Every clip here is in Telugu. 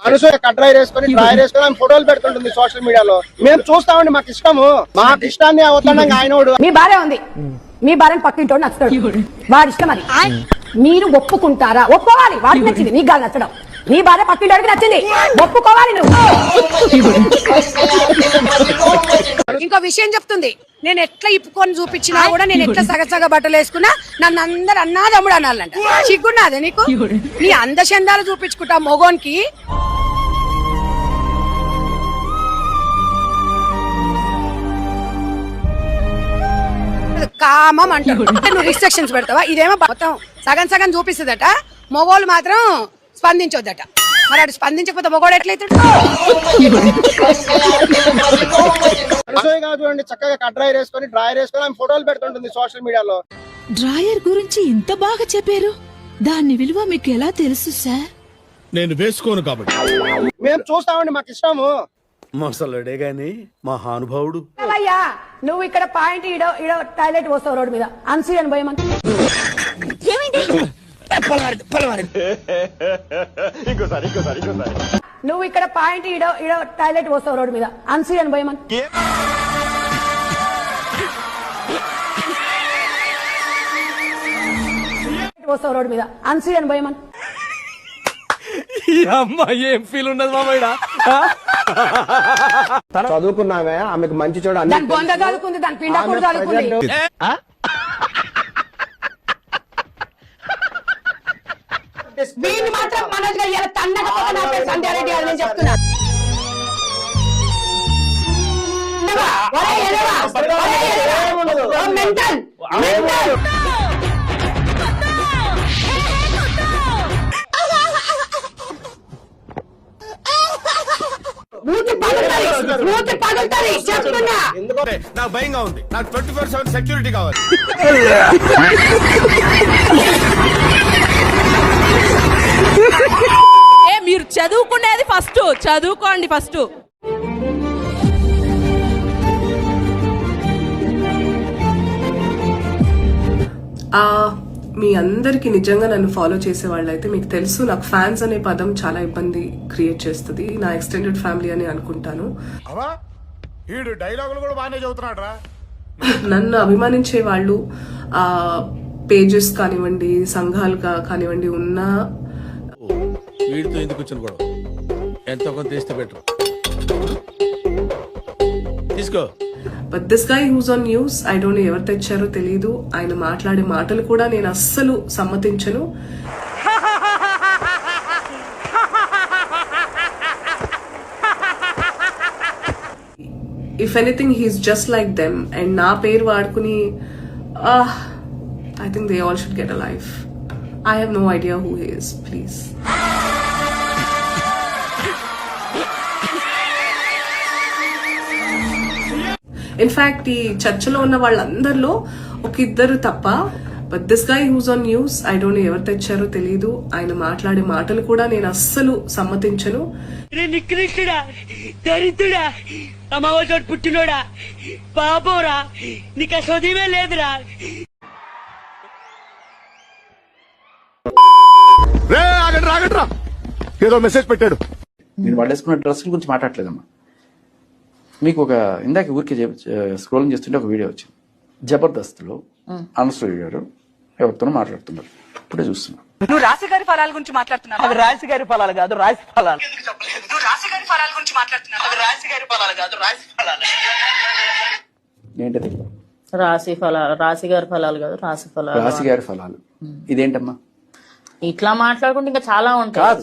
అనసూయ కట్రాయి వేసుకొని డ్రాయర్ వేసుకొని ఆమె ఫోటోలు పెడుతుంటుంది సోషల్ మీడియాలో. మేము చూస్తామండి, మాకు ఇష్టము. మాకు ఇష్టాన్ని అవతాడంగా ఆయనోడు. మీ భార్య ఉంది, మీ భార్యను పక్కింటోడు నచ్చుతాడు, వాడి ఇష్టం అది. మీరు ఒప్పుకుంటారా? ఒప్పుకోవాలి. వాడికి నచ్చింది, నీకు కాదు నచ్చడం. నీ భార్య పక్కింటోడికి నచ్చింది, ఒప్పుకోవాలి నువ్వు. ఇంకో విషయం చెప్తుంది, నేను ఎట్లా ఇప్పుకొని చూపించినా కూడా, నేను ఎట్లా సగసగ బట్టలు వేసుకున్నా నన్ను అందరు అన్నా తమ్ముడు అనాలంట. సిగ్గున్నాదే నీకు? నీ అందచందాలు చూపించుకుంటా మొగోనికి. కామం అంటారు. నువ్వు రిస్ట్రిక్షన్స్ పెడతావా? ఇదేమో మొత్తం సగం సగం చూపిస్తుందట, మొగోళ్ళు మాత్రం స్పందించొద్దట. మరి అటు స్పందించకపోతే మొగోడు ఎట్లయితాడు? అనసూయ కాదు చూడండి, చక్కగా కట్రాయి వేసుకొని డ్రాయర్ వేసుకొని ఆమె ఫోటోలు పెడుతుంటుంది సోషల్ మీడియాలో. డ్రాయర్ గురించి ఇంత బాగా చెప్పారు, దాని విలువ మీకు ఎలా తెలుసు సార్? నేను వేసుకోను కాబట్టి. మేము చూస్తామండి, మాకు ఇష్టము. మసలుడే గాని మహానుభావుడు. అయ్యా నువ్వు ఇక్కడ పాయింట్ ఇడో ఇడో టాయిలెట్ పోస్తావు రోడ్డు మీద, అన్సూయని భయమని. నువ్వు ఇక్కడ పాయింట్ ఇడో ఇడో టాయిలెట్ పోస్తావు రోడ్డు మీద, అన్సూయని భయమని. పోస్తావు రోడ్డు మీద, అన్సూయని భయమని. ఏం ఫీల్ ఉండదు మామయ్య. చదువుకున్నామే, ఆమెకు మంచి చూడ దాని బొంద చదువుకుంది, దాని పిండ కూడా చదువుకుంది. దీన్ని మాత్రం మనోజ్ గారు ఇలా తన్నకపోతే నా పేరు సంధ్యారెడ్డి అని నేను చెప్తున్నా. Mental mental. చెప్తున్నా. నాకు భయంగా ఉంది. నాకు 24/7 సెక్యూరిటీ కావాలి. మీరు చదువుకునేది ఫస్ట్, చదువుకోండి ఫస్ట్. మీ అందరికి నిజంగా నన్ను ఫాలో చేసే వాళ్ళైతే మీకు తెలుసు, నాకు ఫ్యాన్స్ అనే పదం చాలా ఇబ్బంది క్రియేట్ చేస్తుంది. నా ఎక్స్టెండెడ్ ఫ్యామిలీ అని అనుకుంటాను. నన్ను అభిమానించే వాళ్ళు పేజెస్ కానివ్వండి, సంఘాలు కానివ్వండి ఉన్న వీడితో ఎందుకు వచ్చిన గొడవ? ఎంతో కొంత తీస్తే బెటర్. తీసుకో. But this guy who's on news, I don't know ఎవరు తెచ్చారో తెలీదు. ఆయన మాట్లాడే మాటలు కూడా నేను అస్సలు సమ్మతించను. If anything he's just like them. And నా పేరు వాడుకుని I think they all should get a life. I have no idea who he is. Please. In fact ఈ చర్చలో ఉన్న వాళ్ళందరిలో ఒక ఇద్దరు తప్ప, but this guy who's on news, I don't know ఎవరు తెచ్చారో తెలీదు. ఆయన మాట్లాడే మాటలు కూడా నేను అస్సలు సమ్మతించను. నికృష్టుడా, దరిద్రుడా, అమావాసోడు పుట్టినోడా, పాపోరా, నీకు అసోదమే లేదురా. రాగట్రా, ఏదో మెసేజ్ పెట్టాడు. నేను వాళ్ళు వేసుకున్న డ్రెస్సుల గురించి మాట్లాడలేదమ్మా. మీకు ఒక ఇందాక ఊరికే స్క్రోలింగ్ చేస్తుంటే ఒక వీడియో వచ్చింది. జబర్దస్త్లో అనసూయ గారు ఎవరితోనో మాట్లాడుతున్నారు, ఇప్పుడే చూస్తున్నా. నువ్వు రాశిగారి ఫలాల గురించి మాట్లాడుతున్నావు. అది రాశిగారి ఫలాలు కాదు, రాశి ఫలాలు. నువ్వు రాశిగారి ఫలాల గురించి మాట్లాడుతున్నావు. అది రాశిగారి ఫలాలు కాదు, రాశి ఫలాలు. ఏంటది? రాశి ఫలాలు, రాశిగారి ఫలాలు కాదు, రాశి ఫలాలు. రాశిగారి ఫలాలు ఇదేంటమ్మా? ఇట్లా మాట్లాడుకుంటే ఇంకా చాలా ఉంటాయి. కాదు,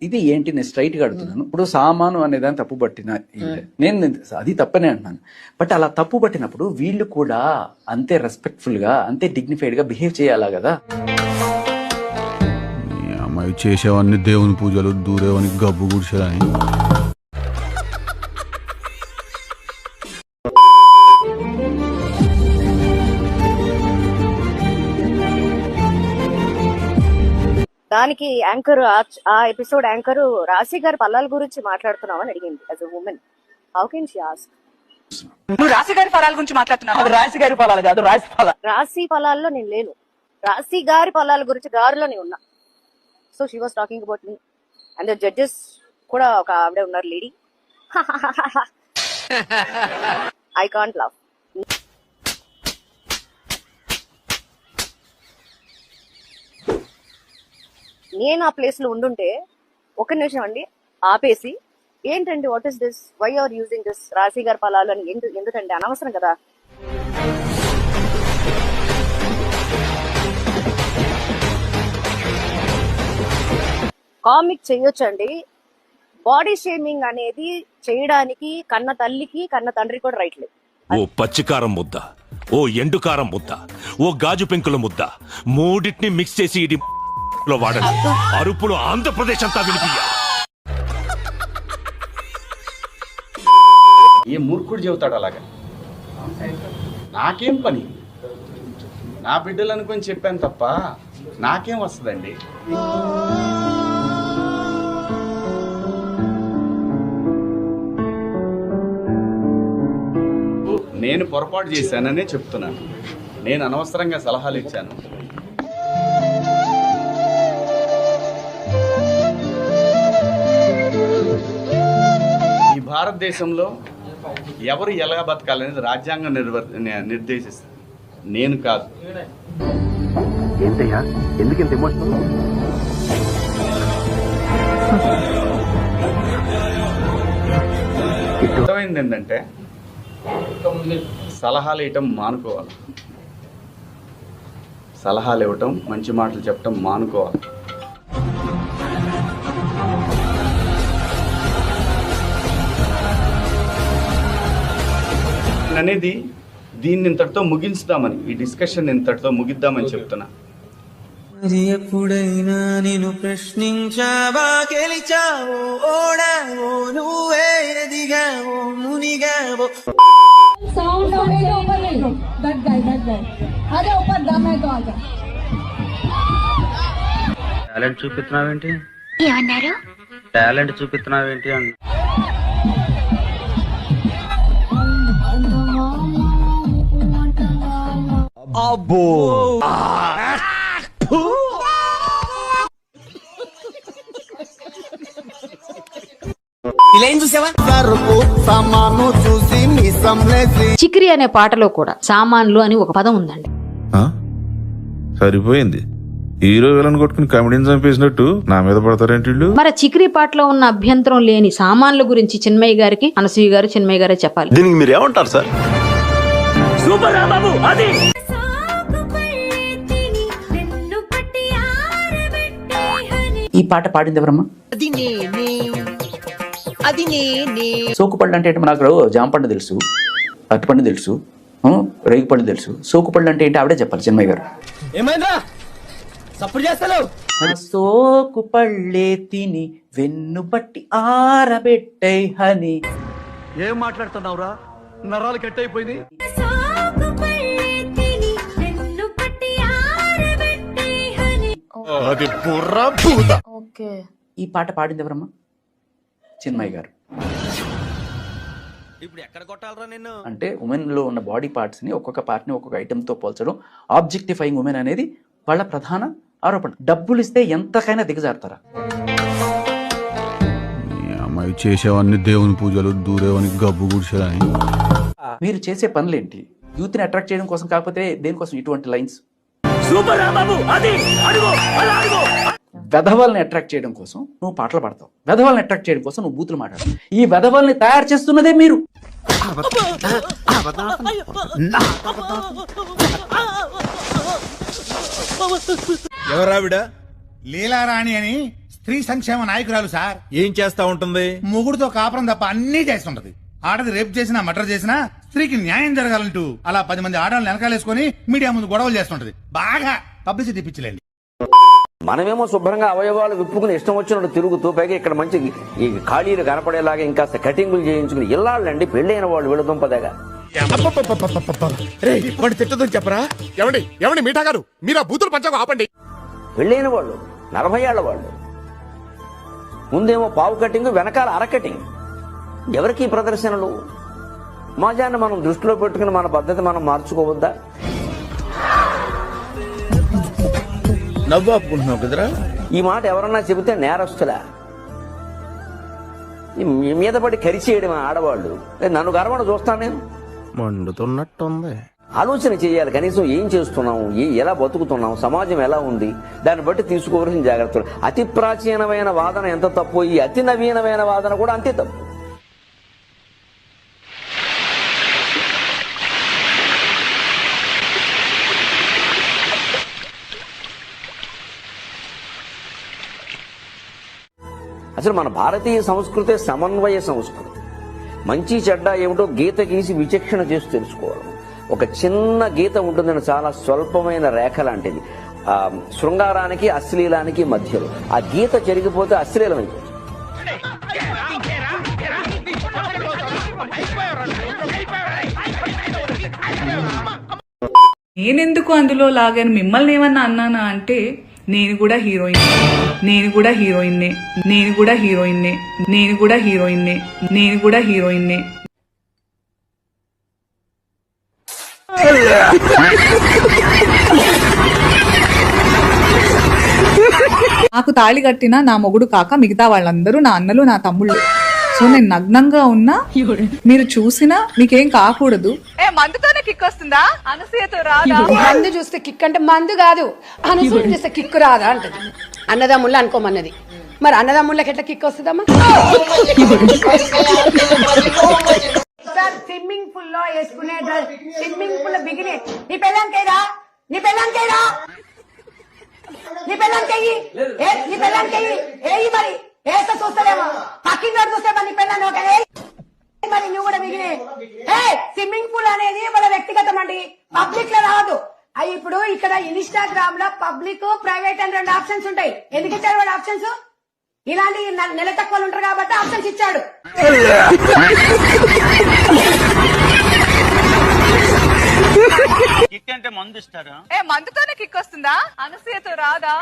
ఇది ఏంటి? నేను స్ట్రైట్ గా అడుగుతున్నాను. ఇప్పుడు సామాను అనేదాన్ని తప్పు పట్టిన నేను అది తప్పనే అంటున్నాను. బట్ అలా తప్పు పట్టినప్పుడు వీళ్ళు కూడా అంతే రెస్పెక్ట్ఫుల్ గా, అంతే డిగ్నిఫైడ్ గా బిహేవ్ చేయాలా కదా? అమ్మాయి చేసేవన్నీ దేవుని పూజలు, దూరేవని గబ్బు గుడిసేదని. దానికి యాంకర్, ఆ ఎపిసోడ్ యాంకర్ రాశి గారి ఫలాల గురించి మాట్లాడుతున్నామని అడిగింది. As a women how can she ask? నువ్వు రాశిగారి ఫలాల గురించి మాట్లాడుతున్నావు. అది రాశిగారి ఫలాలు కాదు, రాశి ఫలాలు. రాశి ఫలాల్లో నేను లేను, రాశి గారి ఫలాల గురించి గారిలోనే ఉన్నా. So she was talking about me and the judges కూడా ఒక ఆవిడ ఉన్నారు లేడీ. I can't love. నేను ఆ ప్లేస్ లో ఉండుంటే ఒక నిమిషం అండి ఆపేసి, ఏంటండి what is this, why are using this రాశి గారి ఫలాలు అని ఎందుకంటే అనవసరం కదా. కామిక్ చేయొచ్చండి, బాడీ షేమింగ్ అనేది చేయడానికి కన్న తల్లికి కన్న తండ్రి కూడా రైట్ లేదు. ఓ పచ్చికారం ముద్ద, ఓ ఎండుకారం ముద్ద, ఓ గాజు పెంకుల ముద్ద, మూడింటిని మిక్స్ చేసి ఇది వాడండి. అరుపులు ఆంధ్రప్రదేశ్ అంతా వినిపించాలి. ఏ మూర్ఖుడు చెబుతాడు అలాగా? నాకేం పని, నా బిడ్డలు అనుకొని చెప్పాను తప్ప నాకేం వస్తుందండి? నేను పొరపాటు చేశాననే చెప్తున్నాను. నేను అనవసరంగా సలహాలు ఇచ్చాను. ఈ భారతదేశంలో ఎవరు ఎలా బతకాలనేది రాజ్యాంగం నిర్దేశిస్తుంది, నేను కాదు. ఏంటయ్యా ఎందుకు ఇంత ఎమోషనల్? అర్థమైంది ఏంటంటే సలహాలు ఇవ్వటం మానుకోవాలి, సలహాలు ఇవ్వటం, మంచి మాటలు చెప్పటం మానుకోవాలి. అనేది దీన్ని ఇంతటితో ముగించుదామని, ఈ డిస్కషన్ ఇంతటితో ముగిద్దామని చెప్తున్నా. ఎప్పుడైనా నేను ప్రశ్నించావా, గెలిచావో, ఓడావో, నువ్వే ఎదిగావో, మునిగావో. టాలెంట్ చూపిస్తున్నావేంటి? ఏమన్నారు? టాలెంట్ చూపిస్తున్నావేంటి అన్న. అబ్బో చిక్రి అనే పాటలో కూడా సామాన్లు అని ఒక పదం ఉందండి. సరిపోయింది, హీరో విలన్ కొట్టుకుని కమెడీని చంపేసినట్టు నా మీద పడతారేంటి వీళ్ళు? మరి చిక్రి పాటలో ఉన్న అభ్యంతరం లేని సామాన్ల గురించి చిన్మయ్య గారికి అనసూయ గారు, చిన్మయ్య గారే చెప్పాలి. దీనికి మీరు ఏమంటారు సార్? సూపర్ బాబు. అది ఈ పాట పాడింది ఎవరమ్మా? సోకుపళ్ళు అంటే ఏంటి? నాకు జాంపండు తెలుసు, అరటిపండు తెలుసు, రేగిపండు తెలుసు. సోకుపళ్ళు అంటే ఏంటి ఆవిడే చెప్పాలి, చిన్మయ్య గారు. ఏమైందా సప్పుడు చేస్తాను? సోకుపళ్ళే తిని వెన్ను పట్టి ఆరబెట్టై హని. ఏం మాట్లాడుతున్నావురా, నరాలు కట్ అయిపోయింది. ఈ పాట పాడింది ఎవరమ్మా? చిన్మయ్య గారు. ఇప్పుడు ఎక్కడ కొట్టాలరా నిన్ను? అంటే ఉమెన్ లో ఉన్న బాడీ పార్ట్స్ ని ఒక్కొక్క పార్ట్ ని ఒక్కొక్క ఐటమ్ తో పోల్చడం, ఆబ్జెక్టిఫైయింగ్ ఉమెన్ అనేది వాళ్ళ ప్రధాన ఆరోపణ. డబ్బులు ఇస్తే ఎంతకైనా దిగజారుతారా? అమ్మాయి చేసేవన్నీ దేవుని పూజలు, దూరేవని గబ్బు గుడిసేదని. మీరు చేసే పనులేంటి? యూత్ ని అట్రాక్ట్ చేయడం కోసం, కాకపోతే దేనికోసం ఇటువంటి లైన్స్? సూపర్ బాబు. అది అడుగు, అలా అడుగు. వెధవల్ని అట్రాక్ట్ చేయడం కోసం నువ్వు పాటలు పాడతావు, వెధవల్ని అట్రాక్ట్ చేయడం కోసం నువ్వు బూతులు మాట్లాడతావు. ఈ వెధవల్ని తయారు చేస్తున్నదే మీరు. ఎవరావిడ? లీలారాణి అని స్త్రీ సంక్షేమ నాయకురాలు సార్. ఏం చేస్తా ఉంటుంది? మొగుడుతో కాపురం తప్ప అన్ని చేస్తుంటది. ఆడది రేప్ చేసినా, మర్డర్ చేసినా స్త్రీకి న్యాయం జరగాలంటూ అలా 10 మంది ఆడవాళ్ళని వెనకాలేసుకుని మీడియా ముందు గొడవలు చేస్తుంటది. బాగా పబ్లిసిటీ పిచ్చిలేండి. మనమేమో శుభ్రంగా అవయవాలు విప్పుకుని ఇష్టం వచ్చినట్టు తిరుగుతూ, పైగా ఇక్కడ మంచి ఈ ఖాళీలు కనపడేలాగా ఇంకా కటింగులు చేయించుకుని ఇల్లాళ్ళండి పెళ్ళైన వాళ్ళు విడదుంపదగా. తిట్టదని చెప్పరా? ఎవండి ఎవండి మీఠా గారు, మీరు ఆ బూతులు పంచకు ఆపండి. పెళ్ళైన వాళ్ళు 40 ఏళ్ల వాళ్ళు, ముందేమో పావు కటింగ్, వెనకాల అర కటింగ్. ఎవరికి ప్రదర్శనలు? సమాజాన్ని మనం దృష్టిలో పెట్టుకుని మన పద్ధతి మనం మార్చుకోవద్దా? నవ్వు ఆపుకుంటున్నావు కదరా? ఈ మాట ఎవరన్నా చెబితే నేరస్తులా? మీ మీద పడి కరిచేయడం ఆడవాళ్ళు, నన్ను గర్వణ చూస్తాను నేను. మండుతున్నట్టుంది. ఆలోచన చేయాలి, కనీసం ఏం చేస్తున్నాం, ఎలా బతుకుతున్నాం, సమాజం ఎలా ఉంది, దాన్ని బట్టి తీసుకోవాల్సిన జాగ్రత్తలు. అతి ప్రాచీనమైన వాదన ఎంత తప్పు, ఈ అతి నవీనమైన వాదన కూడా అంతే తప్పు. అసలు మన భారతీయ సంస్కృతి సమన్వయ సంస్కృతి. మంచి చెడ్డ ఏమిటో గీత గీసి విచక్షణ చేసి తెలుసుకోవాలి. ఒక చిన్న గీత ఉంటుందని, చాలా స్వల్పమైన రేఖ లాంటిది, శృంగారానికి అశ్లీలానికి మధ్యలో. ఆ గీత చెరిగిపోతే అశ్లీలం అయిపోతుంది. నేనెందుకు అందులో లాగాను, మిమ్మల్ని ఏమన్నా అన్నానా అంటే, నేను కూడా హీరోయిన్, నేను కూడా హీరోయిన్నే, నేను కూడా హీరోయిన్నే, నేను కూడా హీరోయిన్నే, నేను కూడా హీరోయిన్నే. నాకు తాళి కట్టిన నా మొగుడు కాక మిగతా వాళ్ళందరూ నా అన్నలు, నా తమ్ముళ్ళు. సో నేను నగ్నంగా ఉన్నా మీరు చూసినా మీకేం కాకూడదు. మందుతోనే కిక్ వస్తుందా, అనసూయతో రాదా? మందు చూస్తే కిక్ అంటే మందు కాదు, అనసూయ చూస్తే కిక్ రాదా అంటది. అన్నదమ్ముళ్ళు అనుకోమన్నది, మరి అన్నదమ్ముళ్ళకి ఎట్లా కిక్ వస్తుందమ్మా? స్విమ్మింగ్ పూల్ లో వేసుకునే డ్రెస్, స్విమ్మింగ్ పూల్ లో బిగినే. నీ పెళ్ళానికైరా, నీ పెళ్ళానికైరా, నీ పెళ్ళానికయ్యి, నీ పెళ్ళానికయ్యి ఏయి, మరి వేస్తే చూస్తారేమో, పక్కింగ్ చూస్తే మరి నీ పెళ్ళాన్ని ఒక మరి నువ్వు కూడా మిగిలిన. స్విమ్మింగ్ పూల్ అనేది మన వ్యక్తిగతం అండి, పబ్లిక్ లో రావద్దు. అవి ఇప్పుడు ఇక్కడ ఇన్స్టాగ్రామ్ లో పబ్లిక్, ప్రైవేట్ అని 2 ఆప్షన్స్ ఉంటాయి. ఎందుకు ఇచ్చాడు వాడు ఆప్షన్స్? ఇలాంటి నెల తక్కువలు ఉంటారు కాబట్టి ఆప్షన్స్ ఇచ్చాడు. కిక్ అంటే మందు ఇస్తారా? మందుతోనే కిక్ వస్తుందా, అనసూయతో రాదా?